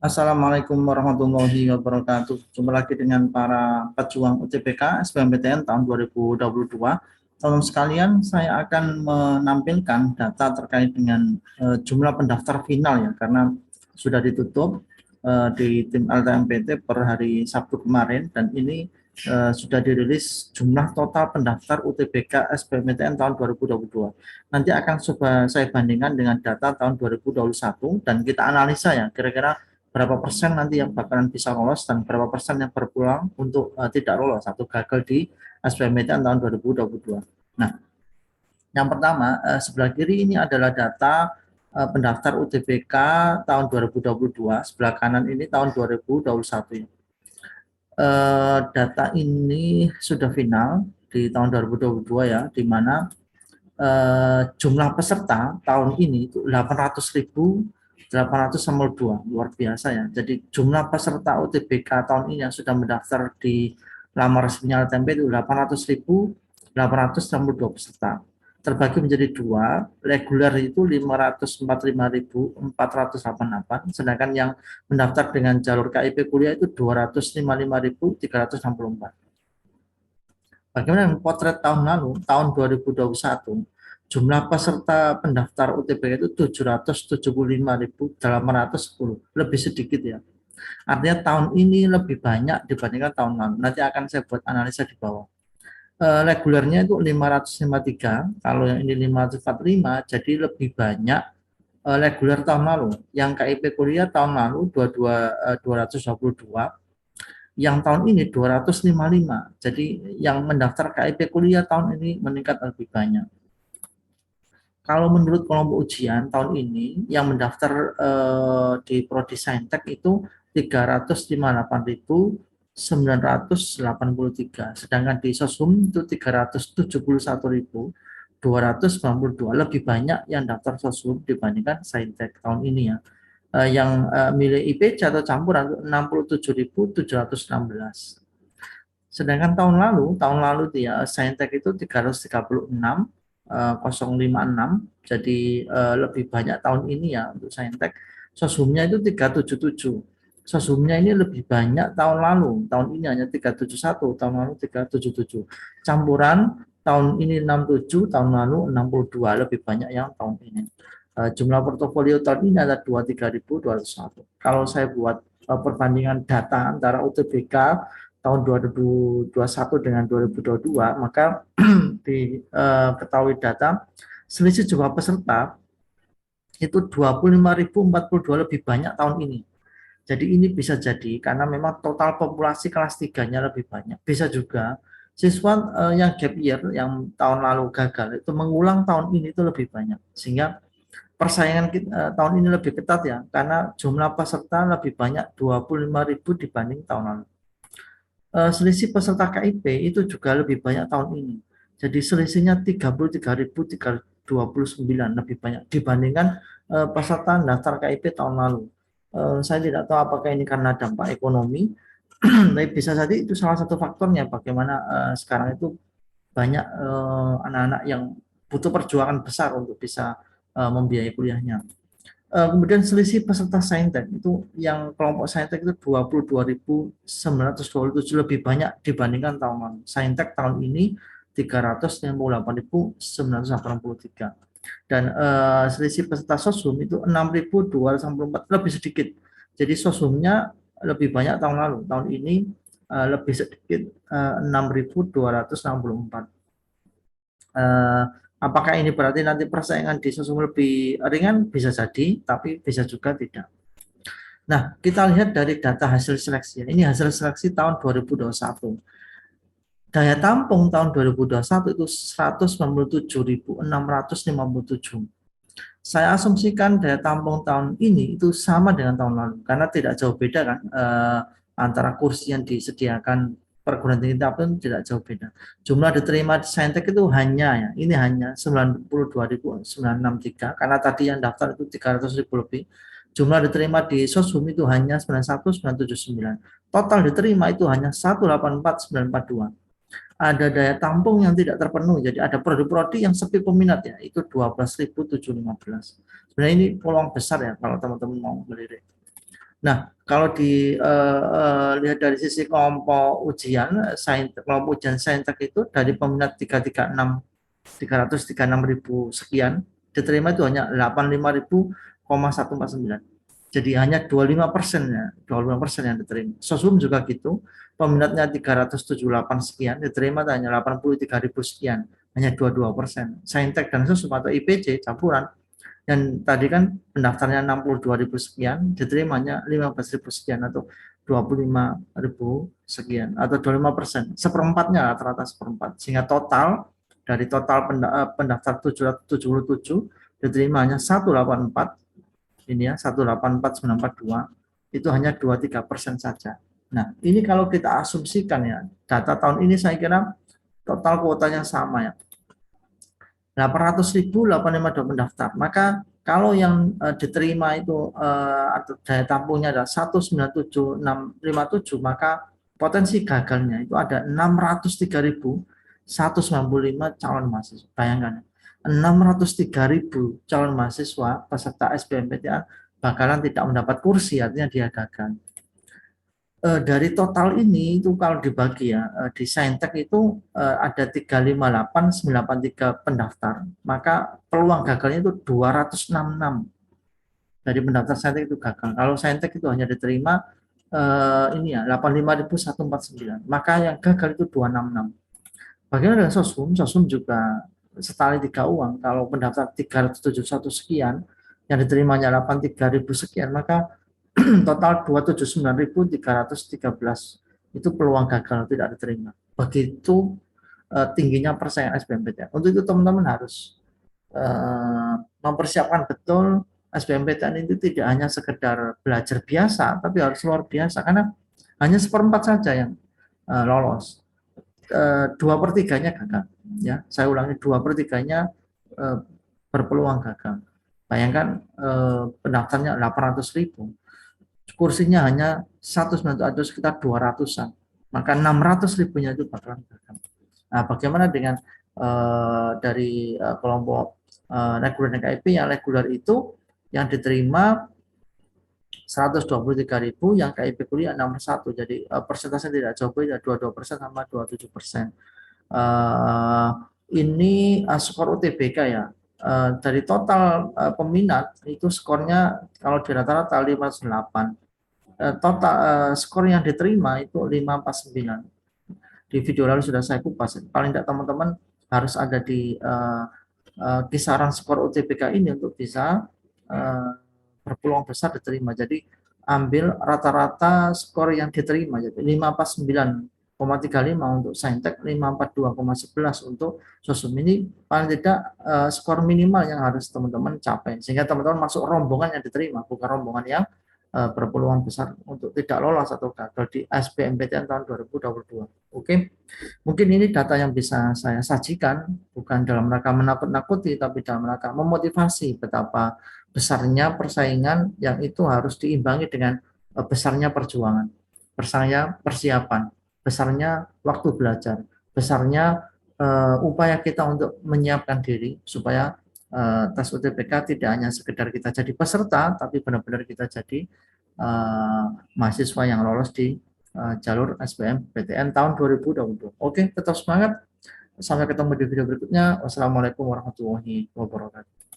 Assalamualaikum warahmatullahi wabarakatuh. Jumpa lagi dengan para pejuang UTBK SBMPTN tahun 2022. Teman sekalian, saya akan menampilkan data terkait dengan jumlah pendaftar final ya, karena sudah ditutup di tim LTMPT per hari Sabtu kemarin, dan ini sudah dirilis jumlah total pendaftar UTBK SBMPTN tahun 2022. Nanti akan coba saya bandingkan dengan data tahun 2021 dan kita analisa ya, kira-kira berapa persen nanti yang bakalan bisa lolos dan berapa persen yang berpulang untuk tidak lolos atau gagal di SBMPTN tahun 2022. Nah, yang pertama sebelah kiri ini adalah data pendaftar UTBK tahun 2022, sebelah kanan ini tahun 2021. Data ini sudah final di tahun 2022 ya, di mana jumlah peserta tahun ini itu 800.802, luar biasa ya. Jadi jumlah peserta UTBK tahun ini yang sudah mendaftar di laman resminya LTMP itu 800.862 peserta. Terbagi menjadi dua, reguler itu 545.488, sedangkan yang mendaftar dengan jalur KIP kuliah itu 255.364. Bagaimana dengan potret tahun lalu, tahun 2021, jumlah peserta pendaftar UTBK itu 775.810, lebih sedikit ya. Artinya tahun ini lebih banyak dibandingkan tahun lalu. Nanti akan saya buat analisa di bawah. Regulernya itu 553, kalau yang ini 545, jadi lebih banyak reguler tahun lalu. Yang KIP kuliah tahun lalu 222, yang tahun ini 255. Jadi yang mendaftar KIP kuliah tahun ini meningkat lebih banyak. Kalau menurut kelompok ujian tahun ini yang mendaftar di Prodi Saintek itu 358.983, sedangkan di Sosum itu 371.292, lebih banyak yang daftar Sosum dibandingkan Saintek tahun ini ya. Yang milih IPC atau campuran 67.716. Sedangkan tahun lalu dia Saintek itu 336.056, jadi lebih banyak tahun ini ya untuk Saintek. Sosumnya itu 377. Sosumnya ini lebih banyak tahun lalu. Tahun ini hanya 371, tahun lalu 377. Campuran tahun ini 67, tahun lalu 62, lebih banyak yang tahun ini. Jumlah portofolio tahun ini ada 23.201. Kalau saya buat perbandingan data antara UTBK tahun 2021 dengan 2022, maka diketahui data selisih jumlah peserta itu 25.042 lebih banyak tahun ini. Jadi ini bisa jadi karena memang total populasi kelas 3-nya lebih banyak. Bisa juga siswa yang gap year yang tahun lalu gagal itu mengulang tahun ini itu lebih banyak. Sehingga persaingan tahun ini lebih ketat ya, karena jumlah peserta lebih banyak 25.000 dibanding tahun lalu. Selisih peserta KIP itu juga lebih banyak tahun ini. Jadi selisihnya 33.329, lebih banyak dibandingkan peserta daftar KIP tahun lalu. Saya tidak tahu apakah ini karena dampak ekonomi, tapi bisa saja itu salah satu faktornya bagaimana sekarang itu banyak anak-anak yang butuh perjuangan besar untuk bisa membiayai kuliahnya. Kemudian selisih peserta Saintek itu yang kelompok Saintek itu 22.927, lebih banyak dibandingkan tahun lalu. Saintek tahun ini 358.983. Dan selisih peserta Sosum itu 6.284, lebih sedikit. Jadi Sosumnya lebih banyak tahun lalu. Tahun ini lebih sedikit, 6.264. Apakah ini berarti nanti persaingan di Sosum lebih ringan? Bisa jadi, tapi bisa juga tidak. Nah, kita lihat dari data hasil seleksi. Ini hasil seleksi tahun 2021. Daya tampung tahun 2021 itu 197.657. Saya asumsikan daya tampung tahun ini itu sama dengan tahun lalu, karena tidak jauh beda kan antara kursi yang disediakan perguruan tinggi pun tidak jauh beda. Jumlah diterima di Saintek itu hanya ya, ini hanya 92.963, karena tadi yang daftar itu 300.000 lebih. Jumlah diterima di Sosum itu hanya 91.979. Total diterima itu hanya 184.942. Ada daya tampung yang tidak terpenuhi. Jadi ada prodi-prodi yang sepi peminat ya, itu 12.715. Sebenarnya ini peluang besar ya kalau teman-teman mau melirik. Nah, kalau lihat dari sisi kelompok ujian, kelompok ujian saintek itu dari peminat 336.000 sekian, diterima itu hanya 85.149. Jadi hanya 25% ya, 25% yang diterima. Sosum juga gitu, peminatnya 378 sekian, diterima hanya 83.000 sekian, hanya 22%. Saintek dan sosum atau IPC campuran, dan tadi kan pendaftarnya 62.000 sekian, diterimanya 15.000 sekian atau 25.000 sekian atau 25%, seperempatnya rata-rata seperempat, sehingga total dari total pendaftar 777 diterimanya 184, ini ya 184.942, itu hanya 23% saja. Nah, ini kalau kita asumsikan ya, data tahun ini saya kira total kuotanya sama ya, 800.852 pendaftar. Maka kalau yang diterima itu atau daya tampungnya adalah 197.657, maka potensi gagalnya itu ada 603.195 calon mahasiswa. Bayangkan, 603.000 calon mahasiswa peserta SBMPTN bakalan tidak mendapat kursi, artinya dia gagal. Dari total ini itu kalau dibagi ya, di Saintek itu ada 358.983 pendaftar, maka peluang gagalnya itu 266 dari pendaftar Saintek itu gagal. Kalau Saintek itu hanya diterima ini ya 85.149, maka yang gagal itu 266. Bagaimana dengan Sosum? Sosum juga setali 3 uang. Kalau pendaftar 371 sekian, yang diterimanya 83.000 sekian, maka total 279.313 itu peluang gagal tidak diterima. Begitu tingginya persaingan SBMPTN. Untuk itu teman-teman harus mempersiapkan betul. SBMPTN itu tidak hanya sekedar belajar biasa, tapi harus luar biasa karena hanya seperempat saja yang lolos. 2/3-nya gagal. Ya, saya ulangi, 2/3-nya berpeluang gagal. Bayangkan pendaftarnya 800.000, kursinya hanya 190 atau sekitar 200-an, maka 600.000-nya itu bakalan gagal. Nah, bagaimana dengan dari kelompok reguler dan KIP? Yang reguler itu yang diterima 123.000, yang KIP kuliah 61, jadi persentase tidak jauh beda, 22% sama 27%. Ini skor UTBK ya. Dari total peminat itu skornya kalau di rata-rata 508. Total skor yang diterima itu 549. Di video lalu sudah saya kupas. Paling tidak teman-teman harus ada di kisaran skor UTBK ini untuk bisa berpeluang besar diterima. Jadi ambil rata-rata skor yang diterima, jadi 549,35 untuk Saintek, 542,11 untuk Sosum. Ini paling tidak skor minimal yang harus teman-teman capai, sehingga teman-teman masuk rombongan yang diterima, bukan rombongan yang berpeluang besar untuk tidak lolos atau gagal di SBMPTN tahun 2022. Oke, mungkin ini data yang bisa saya sajikan, bukan dalam rangka menakut-nakuti, tapi dalam rangka memotivasi betapa besarnya persaingan yang itu harus diimbangi dengan besarnya perjuangan, besarnya persiapan, besarnya waktu belajar, besarnya upaya kita untuk menyiapkan diri supaya tes UTBK tidak hanya sekedar kita jadi peserta, tapi benar-benar kita jadi mahasiswa yang lolos di jalur SBMPTN tahun 2022. Oke, tetap semangat. Sampai ketemu di video berikutnya. Wassalamualaikum warahmatullahi wabarakatuh.